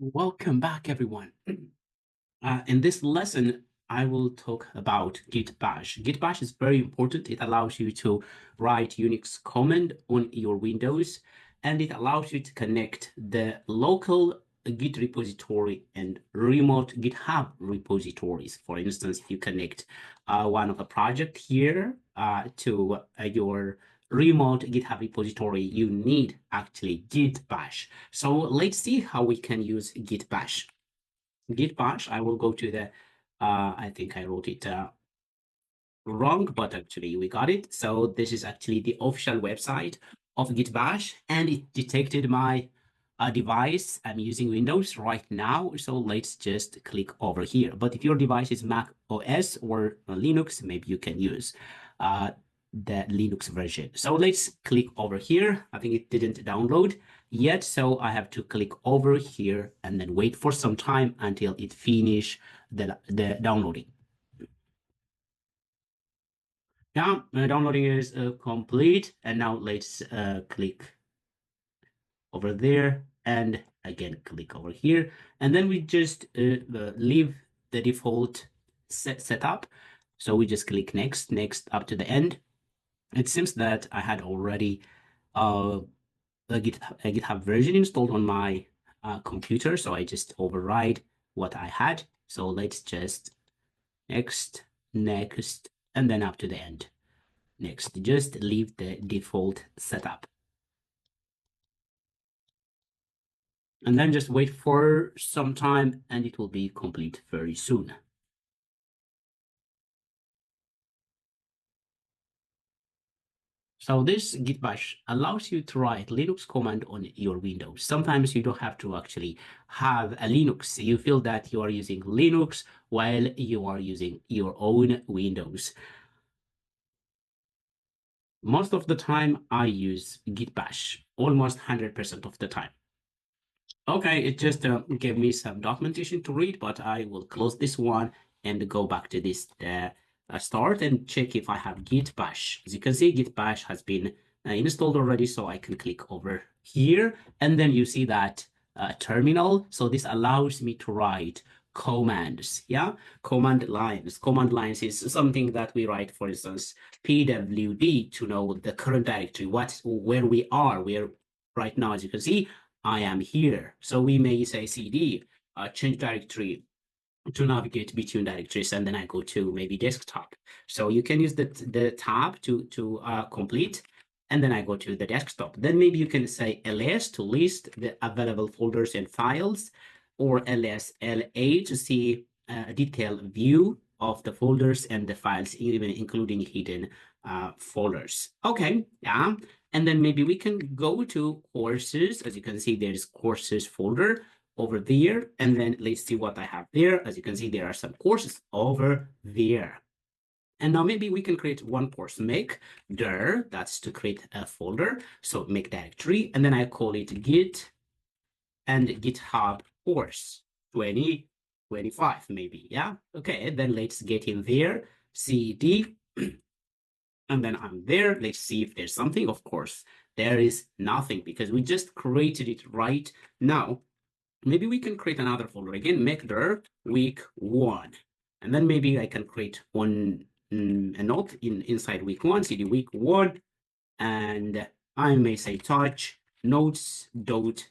Welcome back, everyone. In this lesson, I will talk about Git Bash. Git Bash is very important. It allows you to write Unix command on your Windows, and it allows you to connect the local Git repository and remote GitHub repositories. For instance, if you connect one of the project here to your remote GitHub repository, you need actually Git Bash. So let's see how we can use Git Bash. Git Bash, I will go to the, I think I wrote it wrong, but actually we got it. So this is actually the official website of Git Bash, and it detected my device. I'm using Windows right now, so let's just click over here. But if your device is Mac OS or Linux, maybe you can use the Linux version. So let's click over here. I think it didn't download yet, so I have to click over here and then wait for some time until it finish the downloading. Yeah, downloading is complete, and now let's click over there and again click over here, and then we just leave the default setup. So we just click next up to the end. It seems that I had already a GitHub version installed on my computer, so I just override what I had. So let's just next, and then up to the end. Next, just leave the default setup. And then just wait for some time and it will be complete very soon. So this Git Bash allows you to write Linux command on your Windows. Sometimes you don't have to actually have a Linux. You feel that you are using Linux while you are using your own Windows. Most of the time I use Git Bash, almost 100% of the time. Okay, it just gave me some documentation to read, but I will close this one and go back to this start and check if I have Git Bash. As you can see, Git Bash has been installed already, so I can click over here, and then you see that terminal. So this allows me to write commands, yeah? Command lines. Command lines is something that we write, for instance, pwd to know the current directory, where we are, where right now, as you can see, I am here. So we may say cd, change directory to navigate between directories, and then I go to maybe desktop. So you can use the tab to complete, and then I go to the desktop. Then maybe you can say ls to list the available folders and files, or ls-la to see a detailed view of the folders and the files, even including hidden folders. Okay, yeah. And then maybe we can go to courses. As you can see, there's courses folder over there. And then let's see what I have there. As you can see, there are some courses over there. And now maybe we can create one course, make dir, that's to create a folder. So make directory, and then I call it git and GitHub course 2025 maybe, yeah? Okay, then let's get in there, cd, and then I'm there. Let's see if there's something. Of course, there is nothing because we just created it right now. Maybe we can create another folder again, mkdir week 1. And then maybe I can create one a note inside week 1, cd week 1, and I may say touch notes dot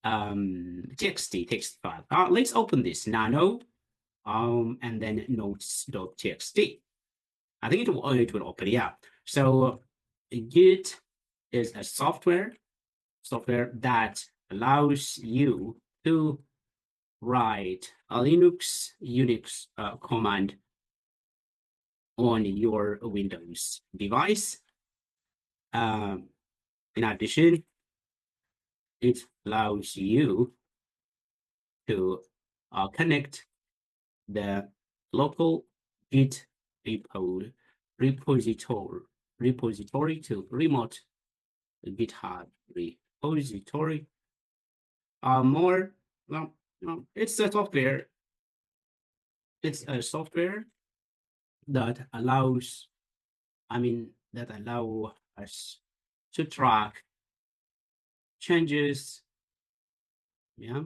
txt text file. Let's open this nano and then notes.txt. I think it will open, yeah. So Git is a software that allows you to write a Unix command on your Windows device. In addition, it allows you to connect the local Git repository to remote GitHub repository. It's a software. It's a software that allows, that allow us to track changes, yeah,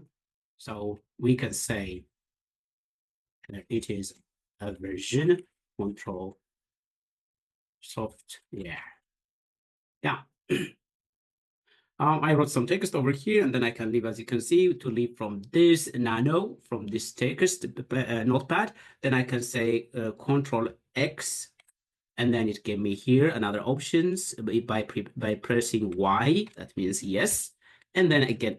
So we can say it is a version control software. Yeah. I wrote some text over here, and then I can leave, as you can see, to leave from this nano, from this text notepad. Then I can say Control X, and then it gave me here another options by pressing Y. That means yes, and then again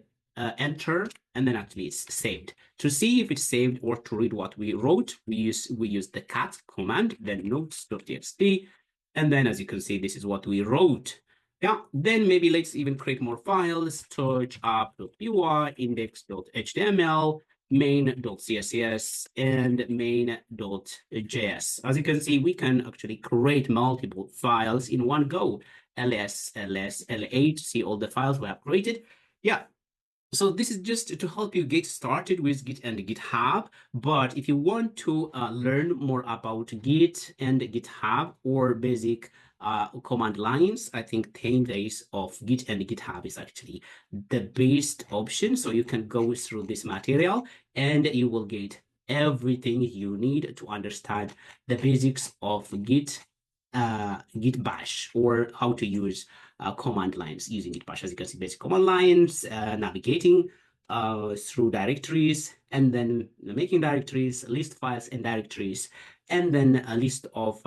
enter, and then actually it's saved. To see if it's saved or to read what we wrote, we use the cat command, then notes.txt, and then as you can see, this is what we wrote. Yeah, then maybe let's even create more files, search app.py, index.html, main.css, and main.js. As you can see, we can actually create multiple files in one go. ls, l8, see all the files we have created. Yeah, so this is just to help you get started with Git and GitHub. But if you want to learn more about Git and GitHub or basic command lines, I think 10 days of Git and GitHub is actually the best option. So you can go through this material and you will get everything you need to understand the basics of Git Bash, or how to use command lines using Git Bash. As you can see, basic command lines, navigating through directories, and then making directories, list files and directories, and then a list of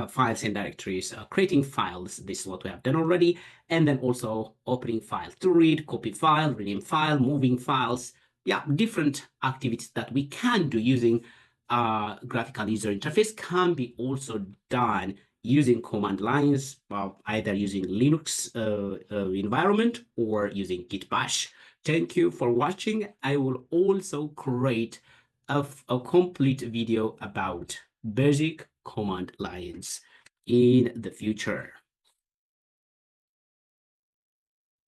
files and directories, creating files. This is what we have done already. And then also opening file to read, copy file, rename file, moving files. Yeah, different activities that we can do using graphical user interface can be also done using command lines, either using Linux environment or using Git Bash. Thank you for watching. I will also create a complete video about basic command lines in the future.